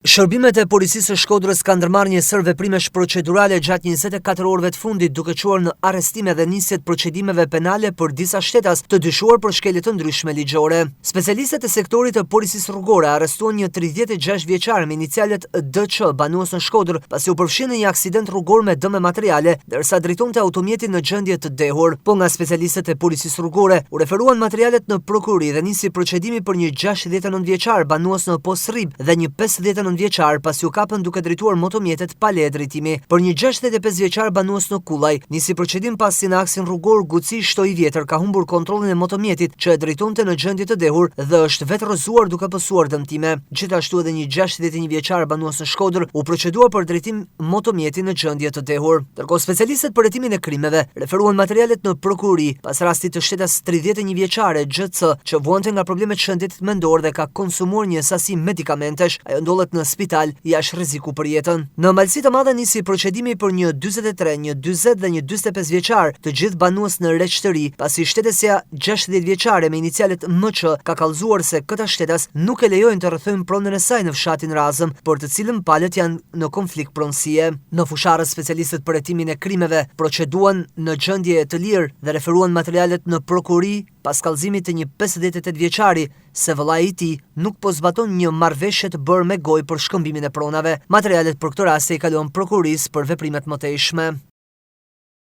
Shërbimet e policisë së Shkodrës kanë ndërmarrë një sër veprimesh procedurale gjatë 24 orëve të fundit, duke çuar në arrestime dhe nisje të procedimeve penale për disa shtetas të dyshuar për shkelje të ndryshme ligjore. Specialistët e sektorit të policisë rrugore arrestuan një 36 vjeçar me inicialet DC, banues në Shkodër, pasi u përfshi në një aksident rrugor me dëme materiale, ndërsa drejtonte automjetin në gjendje të dehur. Po nga specialistët e policisë rrugore u referuan materialet në prokurori dhe nisi procedimi për një 69 vjeçar banues në Posrib dhe një 59 vjeçar pasi u kapën duke drejtuar motomjetet pa leje drejtimi. Për një 65 vjeçar banues në Kullaj, nisi procedim pasi në aksin rrugor Guci Shtoj i vjetër ka humbur kontrollin e motomjetit që e drejtonte në gjendje të dehur dhe është vetë rrëzuar duke pësuar dëmtime. Gjithashtu edhe një 61 vjeçar banues në Shkodër u procedua për drejtim motomjeti në gjendje të dehur. Ndërkohë specialistët për hetimin e krimeve referuan materialet në prokurori pas rastit të shtetas 31 vjeçare GC që vuante nga problemet shëndetit mendor dhe ka konsumuar një sasi medikamentesh. Ajo ndodhet në spital jashtë rreziku për jetën. Në Malësi të Madhe nisi procedimi për një 43, një 40 dhe një 45 vjeçar, të gjithë banues në Reqtëri, pasi shtetësja 60 vjeçare me inicialet MQ ka kallëzuar se këta shtetas nuk e lejojnë të rrethojnë pronën e saj në fshatin Razëm, për të cilën palët janë në konflikt pronësie. Në fusharë specialistët për hetimin e krimeve proceduan në gjendje të lirë dhe referuan materialet në prokurori pas kallëzimit të një 58 vjeçari se vëllai i tij nuk po zbaton një marrëveshje të bërë me gojë për shkëmbimin e pronave. Materialet për këtë rast i kaluan prokurorisë për veprimet mëtejshme.